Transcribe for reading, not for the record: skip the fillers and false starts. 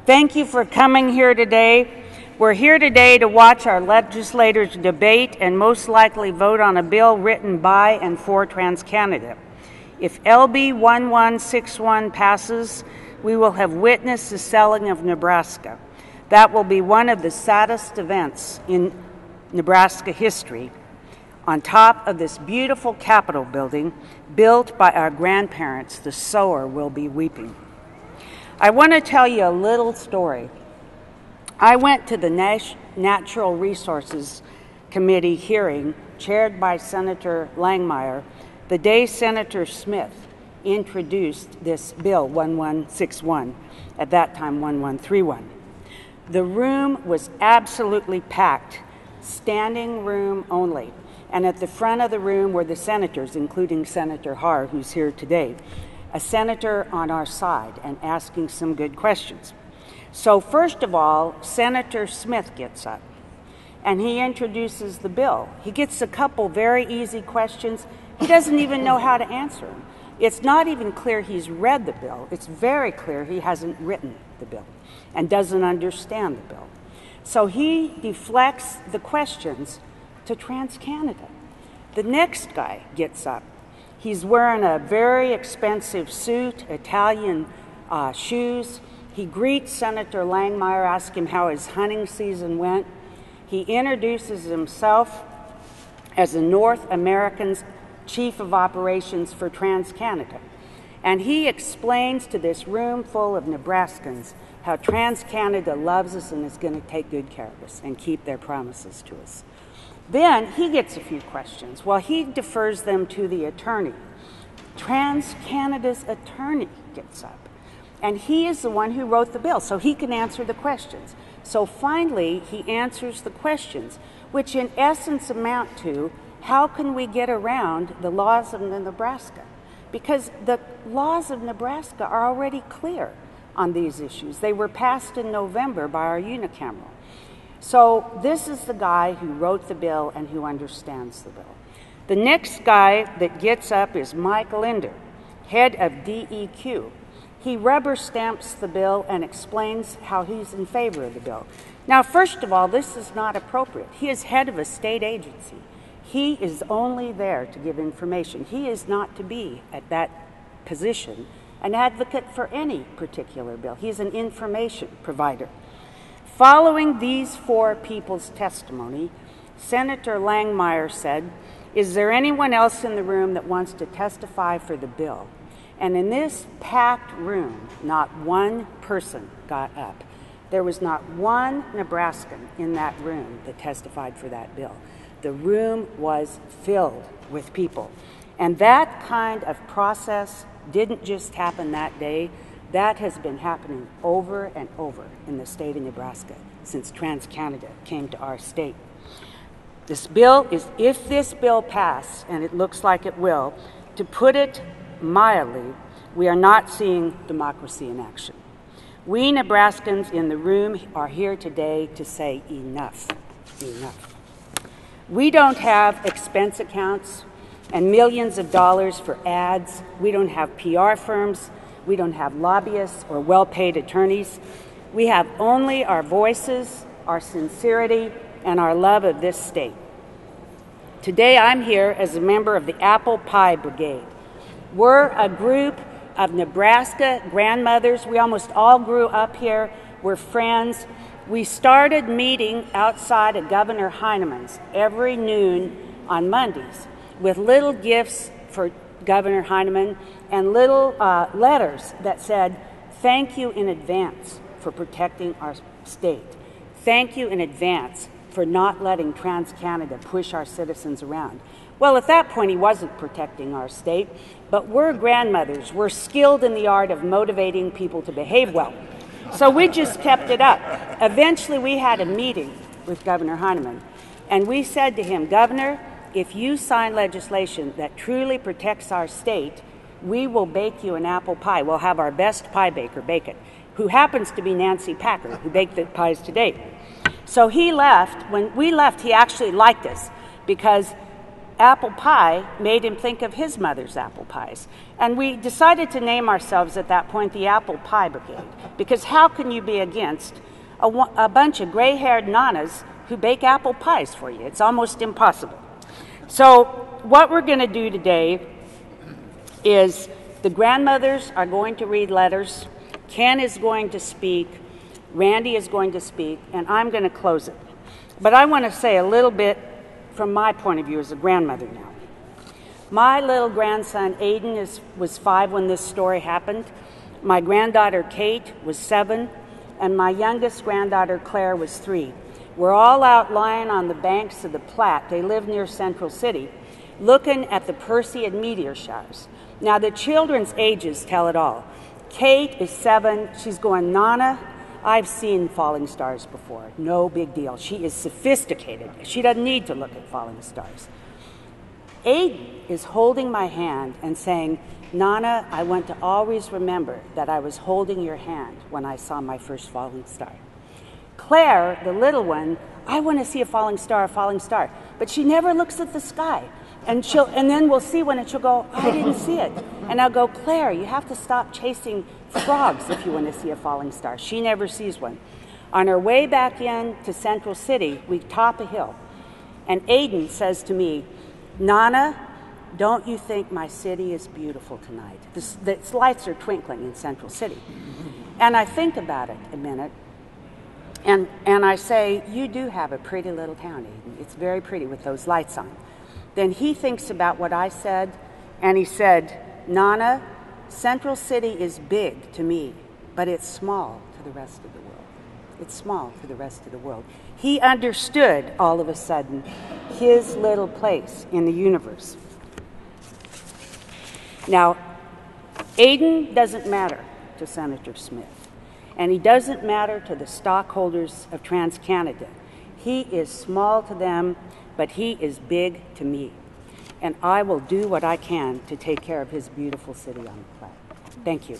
Thank you for coming here today. We're here today to watch our legislators debate and most likely vote on a bill written by and for TransCanada. If LB1161 passes, we will have witnessed the selling of Nebraska. That will be one of the saddest events in Nebraska history. On top of this beautiful Capitol building, built by our grandparents, the sower will be weeping. I want to tell you a little story. I went to the Natural Resources Committee hearing chaired by Senator Langmeyer the day Senator Smith introduced this bill 1161, at that time 1131. The room was absolutely packed, standing room only. And at the front of the room were the senators, including Senator Har, who's here today, a senator on our side and asking some good questions. So first of all, Senator Smith gets up and he introduces the bill. He gets a couple very easy questions. He doesn't even know how to answer them. It's not even clear he's read the bill. It's very clear he hasn't written the bill and doesn't understand the bill. So he deflects the questions to TransCanada. The next guy gets up. He's wearing a very expensive suit, Italian shoes. He greets Senator Langmeyer, asks him how his hunting season went. He introduces himself as the North American's Chief of Operations for TransCanada. And he explains to this room full of Nebraskans how TransCanada loves us and is going to take good care of us and keep their promises to us. Then he gets a few questions. Well, he defers them to the attorney. TransCanada's attorney gets up. And he is the one who wrote the bill, so he can answer the questions. So finally, he answers the questions, which in essence amount to, how can we get around the laws of Nebraska? Because the laws of Nebraska are already clear on these issues. They were passed in November by our unicameral. So this is the guy who wrote the bill and who understands the bill. The next guy that gets up is Mike Linder, head of DEQ. He rubber stamps the bill and explains how he's in favor of the bill. Now, first of all, this is not appropriate. He is head of a state agency. He is only there to give information. He is not to be at that position an advocate for any particular bill. He's an information provider. Following these four people's testimony, Senator Langmeyer said, "Is there anyone else in the room that wants to testify for the bill?" And in this packed room, not one person got up. There was not one Nebraskan in that room that testified for that bill. The room was filled with people. And that kind of process didn't just happen that day. That has been happening over and over in the state of Nebraska since TransCanada came to our state. This bill is, if this bill passes, and it looks like it will, to put it mildly, we are not seeing democracy in action. We Nebraskans in the room are here today to say enough, enough. We don't have expense accounts and millions of dollars for ads. We don't have PR firms. We don't have lobbyists or well-paid attorneys. We have only our voices, our sincerity, and our love of this state. Today I'm here as a member of the Apple Pie Brigade. We're a group of Nebraska grandmothers. We almost all grew up here. We're friends. We started meeting outside of Governor Heinemann's every noon on Mondays with little gifts for Governor Heinemann and little letters that said, "Thank you in advance for protecting our state. Thank you in advance for not letting TransCanada push our citizens around." Well, at that point, he wasn't protecting our state, but we're grandmothers. We're skilled in the art of motivating people to behave well. So we just kept it up. Eventually, we had a meeting with Governor Heinemann, and we said to him, "Governor, if you sign legislation that truly protects our state, we will bake you an apple pie. We'll have our best pie baker bake it," who happens to be Nancy Packer, who baked the pies today. So he left. When we left, he actually liked us because apple pie made him think of his mother's apple pies. And we decided to name ourselves at that point the Apple Pie Brigade, because how can you be against a bunch of gray-haired nanas who bake apple pies for you? It's almost impossible. So what we're going to do today is the grandmothers are going to read letters, Ken is going to speak, Randy is going to speak, and I'm going to close it. But I want to say a little bit from my point of view as a grandmother now. My little grandson Aiden was 5 when this story happened. My granddaughter Kate was 7, and my youngest granddaughter Claire was 3. We're all out lying on the banks of the Platte. They live near Central City, looking at the Perseid meteor showers. Now, the children's ages tell it all. Kate is 7. She's going, Nana, I've seen falling stars before. No big deal. She is sophisticated. She doesn't need to look at falling stars. Aiden is holding my hand and saying, Nana, I want to always remember that I was holding your hand when I saw my first falling star. Claire, the little one, I want to see a falling star. But she never looks at the sky. And then we'll see one and she'll go, I didn't see it. And I'll go, Claire, you have to stop chasing frogs if you want to see a falling star. She never sees one. On our way back in to Central City, we top a hill. And Aiden says to me, Nana, don't you think my city is beautiful tonight? The lights are twinkling in Central City. And I think about it a minute. And I say, you do have a pretty little town, Aiden. It's very pretty with those lights on. Then he thinks about what I said, and he said, Nana, Central City is big to me, but it's small to the rest of the world. It's small to the rest of the world. He understood, all of a sudden, his little place in the universe. Now, Aiden doesn't matter to Senator Smith, and he doesn't matter to the stockholders of TransCanada. He is small to them, but he is big to me. And I will do what I can to take care of his beautiful city on the Platte. Thank you.